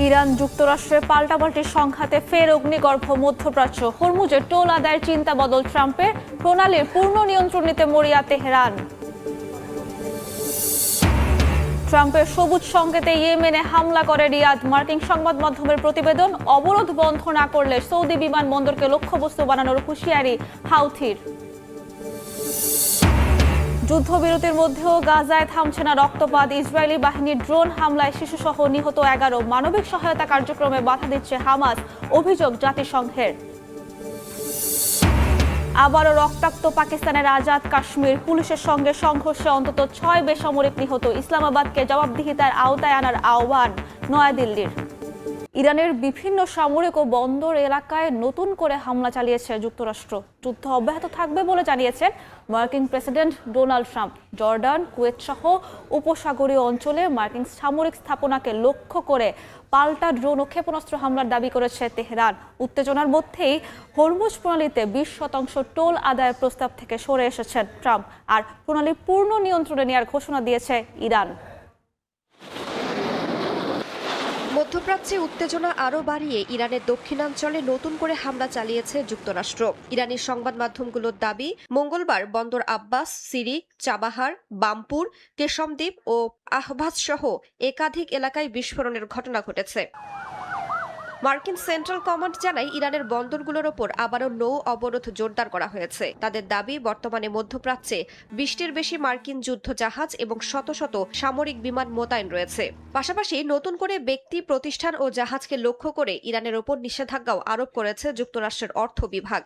Iran যুক্তরাষ্ট্রের পাল্টাপাল্টি সংঘাতে ফের অগ্নিগর্ভ মধ্যপ্রাচ্য। হরমুজের টোল আদায়ের চিন্তা বদল ট্রাম্পের, প্রণালীর পূর্ণ নিয়ন্ত্রণ নিতে মরিয়া তেহরান। ট্রাম্পের সবুজ সংকেতে ইয়েমেনে হামলা করে রিয়াদ। মার্কিন সংবাদ মাধ্যমের প্রতিবেদন, অবরোধ বন্ধ না করলে সৌদি বিমানবন্দরকে লক্ষ্যবস্তু বানানোর হুঁশিয়ারি হাউথির। যুদ্ধবিরতির মধ্যেও গাজায় থামছে না রক্তপাত। ইসরায়েলি বাহিনীর ড্রোন হামলায় শিশুসহ নিহত 11। মানবিক সহায়তা কার্যক্রমে বাধা দিচ্ছে হামাস, অভিযোগ জাতিসংঘের। আবারও রক্তাক্ত পাকিস্তানের আজাদ কাশ্মীর। পুলিশের সঙ্গে সংঘর্ষে অন্তত 6 বেসামরিক নিহত। ইসলামাবাদকে জবাবদিহিতার আওতায় আনার আহ্বান নয়াদিল্লির। ইরানের বিভিন্ন সামরিক ও বন্দর এলাকায় নতুন করে হামলা চালিয়েছে যুক্তরাষ্ট্র। যুদ্ধ অব্যাহত থাকবে বলে জানিয়েছেন মার্কিন president Donald Trump. Jordan, Kuwait সহ উপসাগরীয় অঞ্চলে মার্কিন সামরিক স্থাপনাকে লক্ষ্য করে পাল্টা ড্রোন ও ক্ষেপণাস্ত্র হামলার দাবি করেছে তেহরান। উত্তেজনার মধ্যেই হরমুজ প্রণালীতে 20% টোল আদায়ের প্রস্তাব থেকে সরে এসেছেন ট্রাম্প, আর প্রণালী পূর্ণ নিয়ন্ত্রণে নেওয়ার ঘোষণা দিয়েছে ইরান। মধ্যপ্রাচ্যে উত্তেজনা আরও বাড়িয়ে ইরানের দক্ষিণাঞ্চলে নতুন করে হামলা চালিয়েছে যুক্তরাষ্ট্র। ইরানি সংবাদ মাধ্যমগুলোর দাবি, মঙ্গলবার বন্দর আব্বাস, সিরিক, চাবাহার, বামপুর, কেশমদ্বীপ ও আহভাজ সহ একাধিক এলাকায় বিস্ফোরণের ঘটনা ঘটেছে। মার্কিন সেন্ট্রাল কমান্ড জানায়, ইরানের বন্দরগুলোর ওপর আবারও নৌ অবরোধ জোরদার করা হয়েছে। তাদের দাবি, বর্তমানে মধ্যপ্রাচ্যে 20টির বেশি মার্কিন যুদ্ধ জাহাজ এবং শত শত সামরিক বিমান মোতায়েন রয়েছে। পাশাপাশি নতুন করে ব্যক্তি, প্রতিষ্ঠান ও জাহাজকে লক্ষ্য করে ইরানের ওপর নিষেধাজ্ঞাও আরোপ করেছে যুক্তরাষ্ট্রের অর্থ বিভাগ।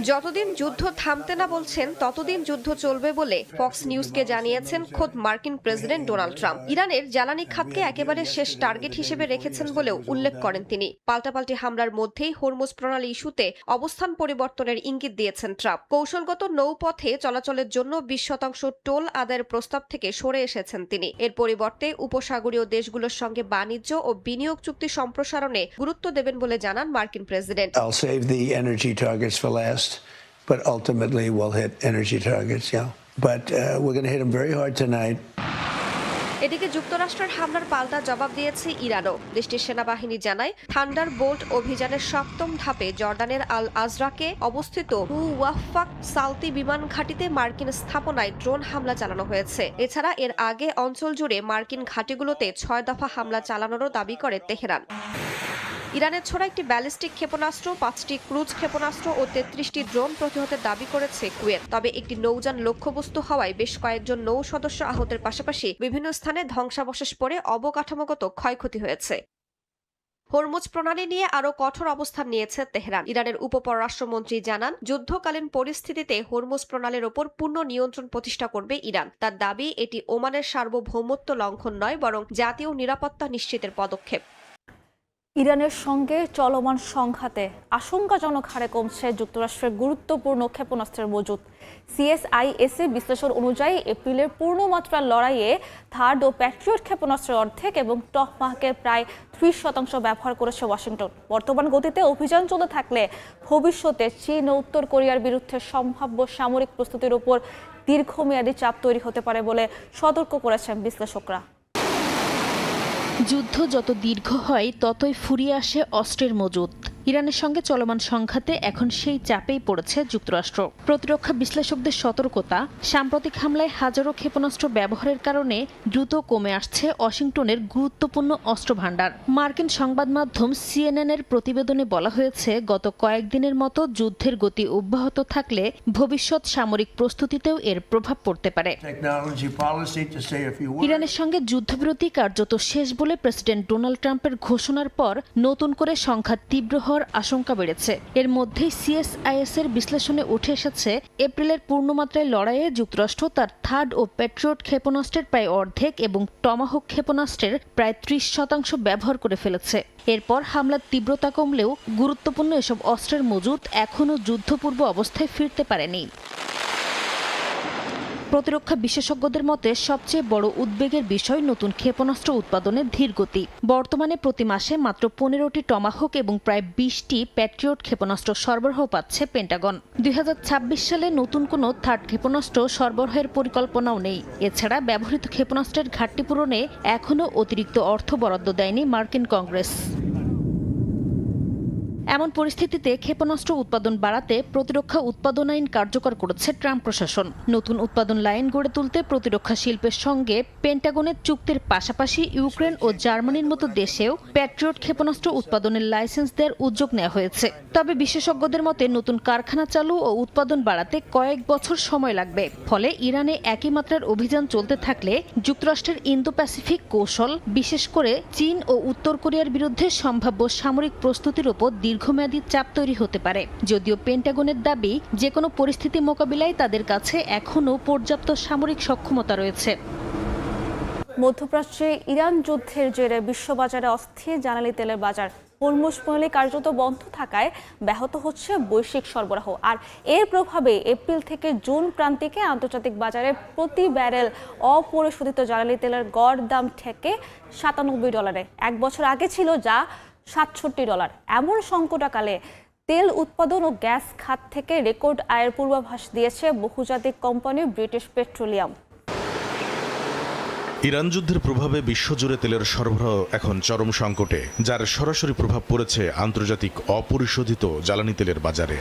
যতদিন যুদ্ধ থামতে না বলছেন ততদিন যুদ্ধ চলবে বলে ফক্স নিউজকে জানিয়েছেন খোদ মার্কিন প্রেসিডেন্ট ডোনাল্ড ট্রাম্প। ইরানের জ্বালানি খাতকে একেবারে শেষ টার্গেট হিসেবে রেখেছেন বলেও উল্লেখ করেন তিনি। পাল্টাপাল্টি হামলার মধ্যেই হরমুজ প্রণালী ইস্যুতে অবস্থান পরিবর্তনের ইঙ্গিত দিয়েছেন ট্রাম্প। কৌশলগত নৌপথে চলাচলের জন্য 20% টোল আদায়ের প্রস্তাব থেকে সরে এসেছেন তিনি। এর পরিবর্তে উপসাগরীয় দেশগুলোর সঙ্গে বাণিজ্য ও বিনিয়োগ চুক্তি সম্প্রসারণে গুরুত্ব দেবেন বলে জানান মার্কিন president. I'll save the energy targets for last, but ultimately we'll hit energy targets, yeah. But we're going to hit them very hard tonight. এদিকে যুক্তরাষ্ট্রের হামলার পাল্টা জবাব দিয়েছে ইরানও। দেশটির সেনাবাহিনী জানায়, থান্ডার বোল্ট অভিযানের 7ম ধাপে জর্ডানের আল আজরাকে অবস্থিত ওয়াফাক সালতি বিমান ঘাঁটিতে মার্কিন স্থাপনায় ড্রোন হামলা চালানো হয়েছে। এছাড়া এর আগে অঞ্চল জুড়ে মার্কিন ঘাঁটিগুলোতে 6 দফা হামলা চালানোরও দাবি করে তেহরান। ইরানের ছোড়া একটি ব্যালিস্টিক ক্ষেপণাস্ত্র, 5টি ক্রুজ ক্ষেপণাস্ত্র ও 33টি ড্রোন প্রতিহতের দাবি করেছে কুয়েত। তবে একটি নৌযান লক্ষ্যবস্তু হওয়ায় বেশ কয়েকজন নৌ সদস্য আহতের পাশাপাশি বিভিন্ন স্থানে ধ্বংসাবশেষ পড়ে অবকাঠামোগত ক্ষয়ক্ষতি হয়েছে। হরমুজ প্রণালী নিয়ে আরও কঠোর অবস্থান নিয়েছে তেহরান। ইরানের উপপররাষ্ট্রমন্ত্রী জানান, যুদ্ধকালীন পরিস্থিতিতে হরমুজ প্রণালীর ওপর পূর্ণ নিয়ন্ত্রণ প্রতিষ্ঠা করবে ইরান। তার দাবি, এটি ওমানের সার্বভৌমত্ব লঙ্ঘন নয়, বরং জাতীয় নিরাপত্তা নিশ্চিতের পদক্ষেপ। ইরানের সঙ্গে চলমান সংঘাতে আশঙ্কাজনক হারে কমছে যুক্তরাষ্ট্রের গুরুত্বপূর্ণ ক্ষেপণাস্ত্রের মজুত। সিএসআইএস-এর বিশ্লেষণ অনুযায়ী এপ্রিলের পূর্ণমাত্রার লড়াইয়ে থার্ড ও প্যাট্রিয়ট ক্ষেপণাস্ত্রের অর্ধেক এবং টমাহকের প্রায় 30% ব্যবহার করেছে ওয়াশিংটন। বর্তমান গতিতে অভিযান চলতে থাকলে ভবিষ্যতে চীন ও উত্তর কোরিয়ার বিরুদ্ধে সম্ভাব্য সামরিক প্রস্তুতির উপর দীর্ঘমেয়াদী চাপ তৈরি হতে পারে বলে সতর্ক করেছেন বিশ্লেষকরা। যুদ্ধ যত দীর্ঘ হয় ততই ফুরিয়ে আসে অস্ত্রের মজুত। ইরানের সঙ্গে চলমান সংঘাতে এখন সেই চাপেই পড়েছে যুক্তরাষ্ট্র। প্রতিরক্ষা বিশ্লেষকদের সতর্কতা, সাম্প্রতিক হামলায় হাজারো ক্ষেপণাস্ত্র ব্যবহারের কারণে দ্রুত কমে আসছে ওয়াশিংটনের গুরুত্বপূর্ণ অস্ত্র ভাণ্ডার। মার্কিন সংবাদ মাধ্যম সিএনএন-এর প্রতিবেদনে বলা হয়েছে, গত কয়েকদিনের মতো যুদ্ধের গতি অব্যাহত থাকলে ভবিষ্যৎ সামরিক প্রস্তুতিতেও এর প্রভাব পড়তে পারে। ইরানের সঙ্গে যুদ্ধবিরতি কার্যত শেষ বলে প্রেসিডেন্ট ডোনাল্ড ট্রাম্পের ঘোষণার পর নতুন করে সংঘাত তীব্র হওয়ার আশঙ্কা বেড়েছে। এর মধ্যেই সিএসআইএস-এর বিশ্লেষণে উঠে এসেছে, এপ্রিলের পূর্ণমাত্রায় লড়াইয়ে যুক্তরাষ্ট্র তার থার্ড ও প্যাট্রিয়ট ক্ষেপণাস্ত্রের প্রায় অর্ধেক এবং টমাহক ক্ষেপণাস্ত্রের প্রায় 30% ব্যবহার করে ফেলেছে। এরপর হামলার তীব্রতা কমলেও গুরুত্বপূর্ণ এসব অস্ত্রের মজুত এখনও যুদ্ধপূর্ব অবস্থায় ফিরতে পারেনি। প্রতিরক্ষা বিশেষজ্ঞদের মতে সবচেয়ে বড় উদ্বেগের বিষয় নতুন ক্ষেপণাস্ত্র উৎপাদনের ধীরগতি। বর্তমানে প্রতি মাসে মাত্র 15টি টমাহক এবং প্রায় 20টি প্যাট্রিয়ট ক্ষেপণাস্ত্র সরবরাহ পাচ্ছে পেন্টাগন। 2026 সালে নতুন কোনো থার্ড ক্ষেপণাস্ত্র সরবরাহের পরিকল্পনাও নেই। এছাড়া ব্যবহৃত ক্ষেপণাস্ত্রের ঘাটতি পূরণে এখনও অতিরিক্ত অর্থ বরাদ্দ দেয়নি মার্কিন কংগ্রেস। এমন পরিস্থিতিতে ক্ষেপণাস্ত্র উৎপাদন বাড়াতে প্রতিরক্ষা উৎপাদন আইন কার্যকর করেছে ট্রাম্প প্রশাসন। নতুন উৎপাদন লাইন গড়ে তুলতে প্রতিরক্ষা শিল্পের সঙ্গে পেন্টাগনের চুক্তির পাশাপাশি ইউক্রেন ও জার্মানির মতো দেশেও প্যাট্রিয়ট ক্ষেপণাস্ত্র উৎপাদনের লাইসেন্স দেওয়ার উদ্যোগ নেওয়া হয়েছে। তবে বিশেষজ্ঞদের মতে নতুন কারখানা চালু ও উৎপাদন বাড়াতে কয়েক বছর সময় লাগবে। ফলে ইরানে একই মাত্রার অভিযান চলতে থাকলে যুক্তরাষ্ট্রের ইন্দো প্যাসিফিক কৌশল, বিশেষ করে চীন ও উত্তর কোরিয়ার বিরুদ্ধে সম্ভাব্য সামরিক প্রস্তুতির ওপর দীর্ঘমেয়াদী চাপ তৈরি হতে পারে। যদিও পেন্টাগনের দাবি, যে কোনো পরিস্থিতি মোকাবিলায় তাদের কাছে এখনও পর্যাপ্ত সামরিক সক্ষমতা রয়েছে। মধ্যপ্রাচ্যে ইরান যুদ্ধের জেরে বিশ্ববাজারে অস্থির জ্বালানি তেলের বাজার। হরমুজ প্রণালী কার্যত বন্ধ থাকায় ব্যাহত হচ্ছে বৈশ্বিক সরবরাহ। আর এর প্রভাবে এপ্রিল থেকে জুন প্রান্তিকে আন্তর্জাতিক বাজারে প্রতি ব্যারেল অপরিশোধিত জ্বালানি তেলের গড় দাম ঠেকে $97। এক বছর আগে ছিল যা $67। এমন সংকটকালে তেল উৎপাদন ও গ্যাস খাত থেকে রেকর্ড আয়ের পূর্বাভাস দিয়েছে বহুজাতিক কোম্পানি ব্রিটিশ পেট্রোলিয়াম। ইরান যুদ্ধের প্রভাবে বিশ্বজুড়ে তেলের সরবরাহ এখন চরম সংকটে, যার সরাসরি প্রভাব পড়েছে আন্তর্জাতিক অপরিশোধিত জ্বালানি তেলের বাজারে।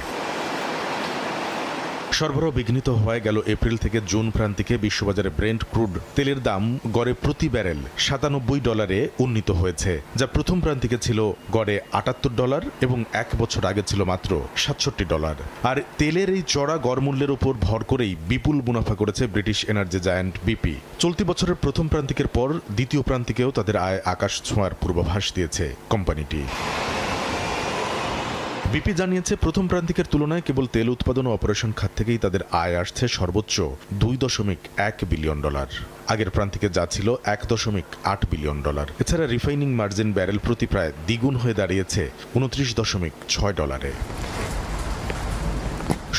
সরবরাহ বিঘ্নিত হয়ে গেল এপ্রিল থেকে জুন প্রান্তিকে বিশ্ববাজারে ব্রেন্ট ক্রুড তেলের দাম গড়ে প্রতি ব্যারেল $97 উন্নীত হয়েছে, যা প্রথম প্রান্তিকে ছিল গড়ে $78 এবং এক বছর আগে ছিল মাত্র $67। আর তেলের এই চড়া গড় মূল্যের উপর ভর করেই বিপুল মুনাফা করেছে ব্রিটিশ এনার্জি জায়ান্ট বিপি। চলতি বছরের প্রথম প্রান্তিকের পর দ্বিতীয় প্রান্তিকেও তাদের আয় আকাশ ছোঁয়ার পূর্বাভাস দিয়েছে কোম্পানিটি। বিপি জানিয়েছে, প্রথম প্রান্তিকের তুলনায় কেবল তেল উৎপাদন ও অপারেশন খাত থেকেই তাদের আয় আসছে সর্বোচ্চ $2.1 বিলিয়ন। আগের প্রান্তিকে যা ছিল $1.8 বিলিয়ন। এছাড়া রিফাইনিং মার্জিন ব্যারেল প্রতি প্রায় দ্বিগুণ হয়ে দাঁড়িয়েছে $29.6।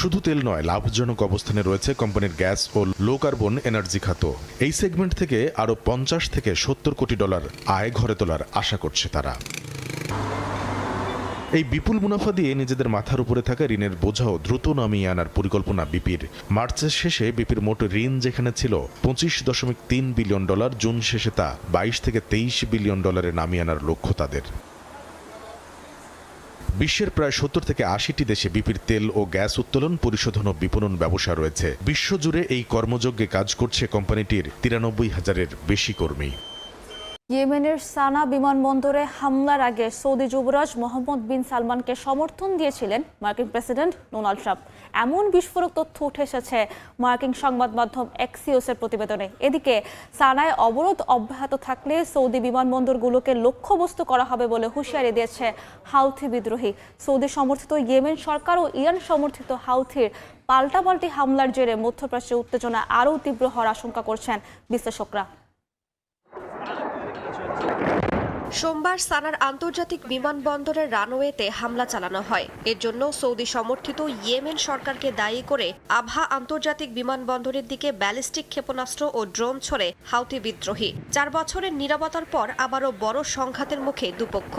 শুধু তেল নয়, লাভজনক অবস্থানে রয়েছে কোম্পানির গ্যাস ও লো কার্বন এনার্জি খাত। এই সেগমেন্ট থেকে আরও $50 থেকে $70 কোটি আয় ঘরে তোলার আশা করছে তারা। এই বিপুল মুনাফা দিয়ে নিজেদের মাথার উপরে থাকা ঋণের বোঝাও দ্রুত নামিয়ে আনার পরিকল্পনা বিপির। মার্চের শেষে বিপির মোট ঋণ যেখানে ছিল $25.3 বিলিয়ন, জুন শেষে তা $22 থেকে $23 বিলিয়ন নামিয়ে আনার লক্ষ্য তাদের। বিশ্বের প্রায় 70 থেকে 80টি দেশে বিপির তেল ও গ্যাস উত্তোলন, পরিশোধন ও বিপণন ব্যবসা রয়েছে। বিশ্বজুড়ে এই কর্মযজ্ঞে কাজ করছে কোম্পানিটির 93,000-এর বেশি কর্মী। ইয়েমেনের সানা বিমানবন্দরে হামলার আগে সৌদি যুবরাজ মোহাম্মদ বিন সালমানকে সমর্থন দিয়েছিলেন মার্কিন প্রেসিডেন্ট ডোনাল্ড ট্রাম্প। এমন বিস্ফোরক তথ্য উঠে এসেছে মার্কিন সংবাদ মাধ্যম এক্সিওসের প্রতিবেদনে। এদিকে সানায় অবরোধ অব্যাহত থাকলে সৌদি বিমানবন্দরগুলোকে লক্ষ্যবস্তু করা হবে বলে হুঁশিয়ারি দিয়েছে হাউথি বিদ্রোহী। সৌদি সমর্থিত ইয়েমেন সরকার ও ইরান সমর্থিত হাউথির পাল্টাপাল্টি হামলার জেরে মধ্যপ্রাচ্যে উত্তেজনা আরও তীব্র হওয়ার আশঙ্কা করছেন বিশ্লেষকরা। সোমবার সানার আন্তর্জাতিক বিমানবন্দরের রানওয়েতে হামলা চালানো হয়। এর জন্য সৌদি সমর্থিত ইয়েমেন সরকারকে দায়ী করে আবহা আন্তর্জাতিক বিমানবন্দরের দিকে ব্যালিস্টিক ক্ষেপণাস্ত্র ও ড্রোন ছড়ে হাউথি বিদ্রোহী। 4 বছরের নীরবতার পর আবারও বড় সংঘাতের মুখে দুপক্ষ।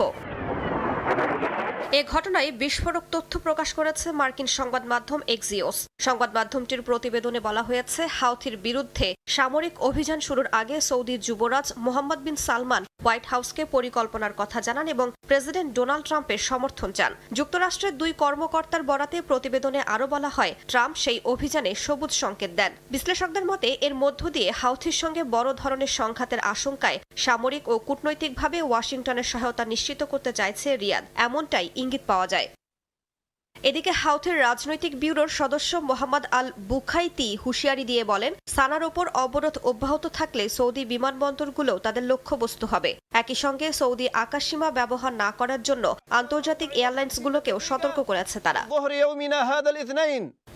এ ঘটনায় বিস্ফোরক তথ্য প্রকাশ করেছে মার্কিন সংবাদ মাধ্যম এক্সিওস। সংবাদ মাধ্যমটির প্রতিবেদনে বলা হয়েছে, হাউথির বিরুদ্ধে সামরিক অভিযান শুরুর আগে সৌদি যুবরাজ মোহাম্মদ বিন সালমান হোয়াইট হাউসকে পরিকল্পনার কথা জানান এবং প্রেসিডেন্ট ডোনাল্ড ট্রাম্পের সমর্থন চান। যুক্তরাষ্ট্রের 2 কর্মকর্তার বরাতে প্রতিবেদনে আরও বলা হয়, ট্রাম্প সেই অভিযানে সবুজ সংকেত দেন। বিশ্লেষকদের মতে এর মধ্য দিয়ে হাউথির সঙ্গে বড় ধরনের সংঘাতের আশঙ্কায় সামরিক ও কূটনৈতিকভাবে ওয়াশিংটনের সহায়তা নিশ্চিত করতে চাইছে রিয়াদ, এমনটাই ইঙ্গিত পাওয়া যায়। এদিকে হাউথির রাজনৈতিক ব্যুরোর সদস্য মোহাম্মদ আল বুখাইতি হুঁশিয়ারি দিয়ে বলেন, সানার ওপর অবরোধ অব্যাহত থাকলে সৌদি বিমানবন্দরগুলো তাদের লক্ষ্যবস্তু হবে। একই সঙ্গে সৌদি আকাশসীমা ব্যবহার না করার জন্য আন্তর্জাতিক এয়ারলাইন্সগুলোকেও সতর্ক করেছে তারা।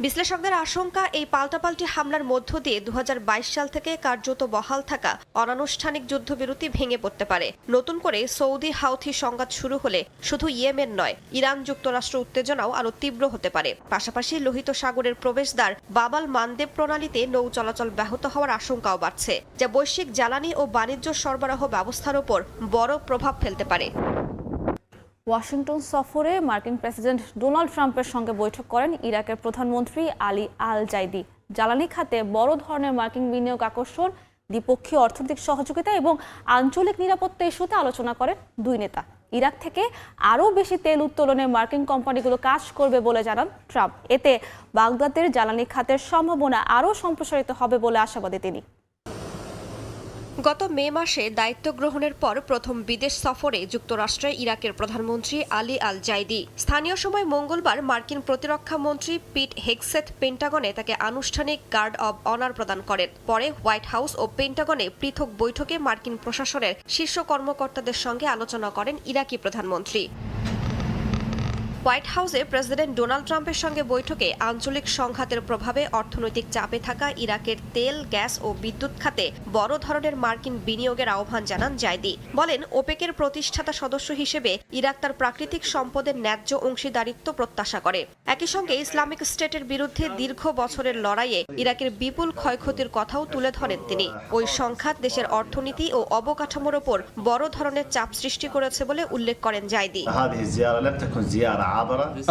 বিশ্লেষকদের আশঙ্কা, এই পাল্টাপাল্টি হামলার মধ্য দিয়ে 2022 সাল থেকে কার্যত বহাল থাকা অনানুষ্ঠানিক যুদ্ধবিরতি ভেঙে পড়তে পারে। নতুন করে সৌদি হাউথি সংঘাত শুরু হলে শুধু ইয়েমেন নয়, ইরান যুক্তরাষ্ট্র উত্তেজনাও আরও তীব্র হতে পারে। পাশাপাশি লোহিত সাগরের প্রবেশদ্বার বাবাল মানদেব প্রণালীতে নৌ চলাচল ব্যাহত হওয়ার আশঙ্কাও বাড়ছে, যা বৈশ্বিক জ্বালানি ও বাণিজ্য সরবরাহ ব্যবস্থার ওপর বড় প্রভাব ফেলতে পারে। ওয়াশিংটন সফরে মার্কিন প্রেসিডেন্ট ডোনাল্ড ট্রাম্পের সঙ্গে বৈঠক করেন ইরাকের প্রধানমন্ত্রী আলী আল জাইদি। জ্বালানি খাতে বড় ধরনের মার্কিন বিনিয়োগ আকর্ষণ, দ্বিপক্ষীয় অর্থনৈতিক সহযোগিতা এবং আঞ্চলিক নিরাপত্তা ইস্যুতে আলোচনা করেন দুই নেতা। ইরাক থেকে আরও বেশি তেল উত্তোলনে মার্কিন কোম্পানিগুলো কাজ করবে বলে জানান ট্রাম্প। এতে বাগদাদের জ্বালানি খাতের সম্ভাবনা আরও সম্প্রসারিত হবে বলে আশাবাদী তিনি। গত মে মাসে দায়িত্ব গ্রহণের পর প্রথম বিদেশ সফরে যুক্তরাষ্ট্রে ইরাকের প্রধানমন্ত্রী আলী আল জাইদি। স্থানীয় সময় মঙ্গলবার মার্কিন প্রতিরক্ষা মন্ত্রী পিট হেগসেথ পেন্টাগনে তাকে আনুষ্ঠানিক গার্ড অব অনার প্রদান করেন। পরে হোয়াইট হাউস ও পেন্টাগনে পৃথক বৈঠকে মার্কিন প্রশাসনের শীর্ষ কর্মকর্তাদের সঙ্গে আলোচনা করেন ইরাকি প্রধানমন্ত্রী। হোয়াইট হাউসে প্রেসিডেন্ট ডোনাল্ড ট্রাম্পের সঙ্গে বৈঠকে আঞ্চলিক সংঘাতের প্রভাবে অর্থনৈতিক চাপে থাকা ইরাকের তেল, গ্যাস ও বিদ্যুৎ খাতে বড় ধরনের মার্কিন বিনিয়োগের আহ্বান জানান জাইদি। বলেন, ওপেকের প্রতিষ্ঠাতা সদস্য হিসেবে ইরাক তার প্রাকৃতিক সম্পদের ন্যায্য অংশীদারিত্ব প্রত্যাশা করে। একই সঙ্গে ইসলামিক স্টেটের বিরুদ্ধে দীর্ঘ বছরের লড়াইয়ে ইরাকের বিপুল ক্ষয়ক্ষতির কথাও তুলে ধরেন তিনি। ওই সংঘাত দেশের অর্থনীতি ও অবকাঠামোর ওপর বড় ধরনের চাপ সৃষ্টি করেছে বলে উল্লেখ করেন জাইদি।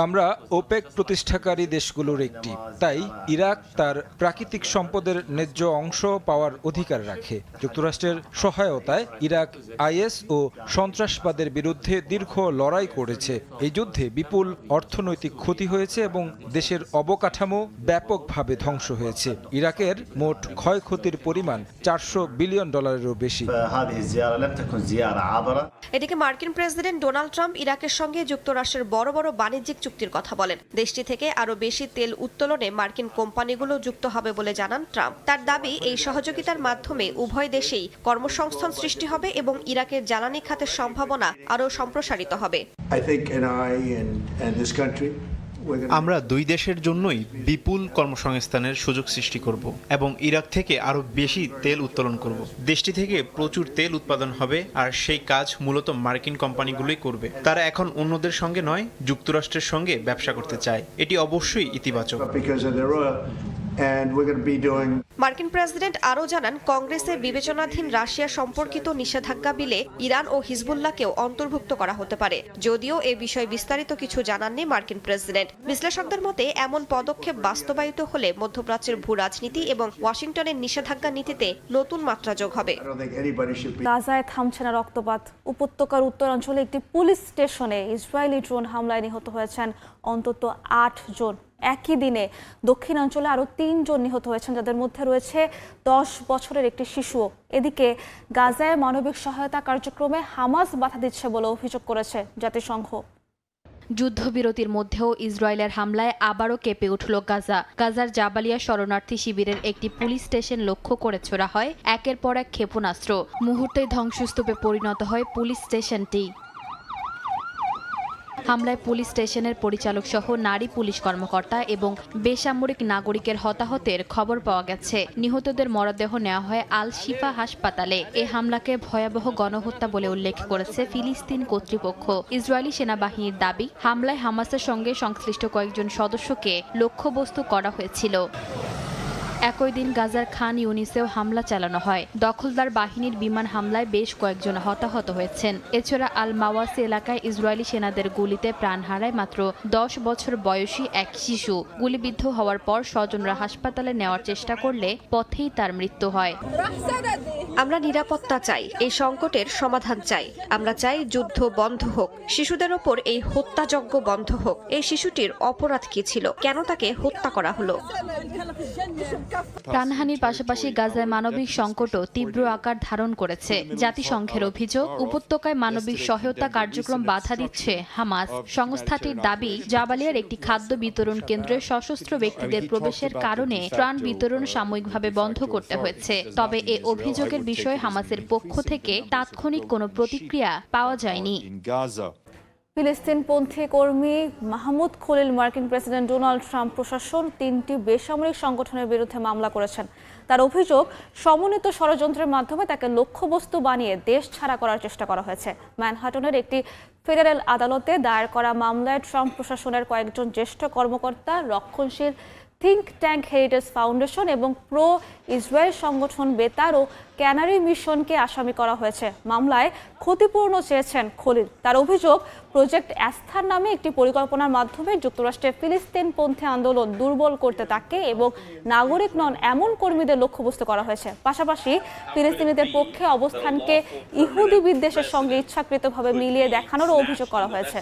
আমরা ওপেক প্রতিষ্ঠাকারী দেশগুলোর একটি, তাই ইরাক তার প্রাকৃতিক সম্পদের ন্যায্য অংশ পাওয়ার অধিকার রাখে। যুক্তরাষ্ট্রের সহায়তায় ইরাক আইএস ও সন্ত্রাসবাদের বিরুদ্ধে দীর্ঘ লড়াই করেছে। এই যুদ্ধে বিপুল অর্থনৈতিক ক্ষতি হয়েছে এবং দেশের অবকাঠামো ব্যাপকভাবে ধ্বংস হয়েছে। ইরাকের মোট ক্ষয়ক্ষতির পরিমাণ $400 বিলিয়নেরও বেশি। এদিকে মার্কিন প্রেসিডেন্ট ডোনাল্ড ট্রাম্প ইরাকের সঙ্গে যুক্তরাষ্ট্রের বড় বড় বাণিজ্যিক চুক্তির কথা বলেন। দেশটি থেকে আরও বেশি তেল উত্তোলনে মার্কিন কোম্পানিগুলো যুক্ত হবে বলে জানান ট্রাম্প। তার দাবি, এই সহযোগিতার মাধ্যমে উভয় দেশেই কর্মসংস্থান সৃষ্টি হবে এবং ইরাকের জ্বালানি খাতের সম্ভাবনা আরও সম্প্রসারিত হবে। আমরা দুই দেশের জন্যই বিপুল কর্মসংস্থানের সুযোগ সৃষ্টি করব এবং ইরাক থেকে আরও বেশি তেল উত্তোলন করব। দেশটি থেকে প্রচুর তেল উৎপাদন হবে আর সেই কাজ মূলত মার্কিন কোম্পানিগুলোই করবে। তারা এখন অন্যদের সঙ্গে নয়, যুক্তরাষ্ট্রের সঙ্গে ব্যবসা করতে চায়। এটি অবশ্যই ইতিবাচক। মার্কিন প্রেসিডেন্ট আরও জানান, কংগ্রেসে বিবেচনাধীন রাশিয়া সম্পর্কিত নিষেধাজ্ঞা বিলে ইরান ও হিজবুল্লাহকেও অন্তর্ভুক্ত করা হতে পারে, যদিও এ বিষয়ে বিস্তারিত কিছু জানাননি মার্কিন প্রেসিডেন্ট। বিশ্লেষকদের মতে, এমন পদক্ষেপ বাস্তবায়িত হলে মধ্যপ্রাচ্যের ভূ রাজনীতি এবং ওয়াশিংটনের নিষেধাজ্ঞা নীতিতে নতুন মাত্রা যোগ হবে। গাজায় থামছে না রক্তপাত। উপত্যকার উত্তরাঞ্চলে একটি পুলিশ স্টেশনে ইসরায়েলি ড্রোন হামলায় নিহত হয়েছেন অন্তত 8 জন। একই দিনে দক্ষিণাঞ্চলে আরও 3 জন নিহত হয়েছেন, যাদের মধ্যে রয়েছে 10 বছরের একটি শিশুও। এদিকে গাজায় মানবিক সহায়তা কার্যক্রমে হামাস বাধা দিচ্ছে বলে অভিযোগ করেছে জাতিসংঘ। যুদ্ধবিরতির মধ্যেও ইসরায়েলের হামলায় আবারও কেঁপে উঠল গাজা। গাজার জাবালিয়া শরণার্থী শিবিরের একটি পুলিশ স্টেশন লক্ষ্য করে ছোড়া হয় একের পর এক ক্ষেপণাস্ত্র। মুহূর্তেই ধ্বংসস্তূপে পরিণত হয় পুলিশ স্টেশনটি। হামলায় পুলিশ স্টেশনের পরিচালক সহ নারী পুলিশ কর্মকর্তা এবং বেসামরিক নাগরিকের হতাহতের খবর পাওয়া গেছে। নিহতদের মরদেহ নেওয়া হয় আল শিফা হাসপাতালে। এ হামলাকে ভয়াবহ গণহত্যা বলে উল্লেখ করেছে ফিলিস্তিন কর্তৃপক্ষ। ইসরায়েলি সেনাবাহিনীর দাবি, হামলায় হামাসের সঙ্গে সংশ্লিষ্ট কয়েকজন সদস্যকে লক্ষ্যবস্তু করা হয়েছিল। একই দিন গাজার খান ইউনিসেও হামলা চালানো হয়। দখলদার বাহিনীর বিমান হামলায় বেশ কয়েকজন হতাহত হয়েছেন। এছাড়া আল মাওয়াসি এলাকায় ইসরায়েলি সেনাদের গুলিতে প্রাণ হারায় মাত্র 10 বছর বয়সী এক শিশু। গুলিবিদ্ধ হওয়ার পর স্বজনরা হাসপাতালে নেওয়ার চেষ্টা করলে পথেই তার মৃত্যু হয়। আমরা নিরাপত্তা চাই, এই সংকটের সমাধান চাই। আমরা চাই যুদ্ধ বন্ধ হোক, শিশুদের ওপর এই হত্যাযজ্ঞ বন্ধ হোক। এই শিশুটির অপরাধ কি ছিল? কেন তাকে হত্যা করা হলো? প্রাণহানির পাশাপাশি গাজায় মানবিক সংকটও তীব্র আকার ধারণ করেছে। জাতিসংঘের অভিযোগ, উপত্যকায় মানবিক সহায়তা কার্যক্রম বাধা দিচ্ছে হামাস। সংস্থাটির দাবি, জাবালিয়ার একটি খাদ্য বিতরণ কেন্দ্রে সশস্ত্র ব্যক্তিদের প্রবেশের কারণে ত্রাণ বিতরণ সাময়িকভাবে বন্ধ করতে হয়েছে। তবে এ অভিযোগের বিষয়ে হামাসের পক্ষ থেকে তাৎক্ষণিক কোনো প্রতিক্রিয়া পাওয়া যায়নি। ফিলিস্তিনপন্থী কর্মী মাহমুদ খলিল মার্কিন প্রেসিডেন্ট ডোনাল্ড ট্রাম্প প্রশাসন 3টি বেসামরিক সংগঠনের বিরুদ্ধে মামলা করেছেন। তার অভিযোগ, সমন্বিত ষড়যন্ত্রের মাধ্যমে তাকে লক্ষ্যবস্তু বানিয়ে দেশ ছাড়া করার চেষ্টা করা হয়েছে। ম্যানহাটনের একটি ফেডারেল আদালতে দায়ের করা মামলায় ট্রাম্প প্রশাসনের কয়েকজন জ্যেষ্ঠ কর্মকর্তা, রক্ষণশীল থিঙ্ক ট্যাঙ্ক হেরিটেজ ফাউন্ডেশন এবং প্রো ইসরায়েল সংগঠন বেতার ও ক্যানারি মিশনকে আসামি করা হয়েছে। মামলায় ক্ষতিপূরণ চেয়েছেন খলিল। তার অভিযোগ, প্রজেক্ট অ্যাস্থার নামে একটি পরিকল্পনার মাধ্যমে যুক্তরাষ্ট্রে ফিলিস্তিনপন্থী আন্দোলন দুর্বল করতে তাকে এবং নাগরিক নন এমন কর্মীদের লক্ষ্যবস্তু করা হয়েছে। পাশাপাশি ফিলিস্তিনিদের পক্ষে অবস্থানকে ইহুদি বিদ্বেষের সঙ্গে ইচ্ছাকৃতভাবে মিলিয়ে দেখানোরও অভিযোগ করা হয়েছে।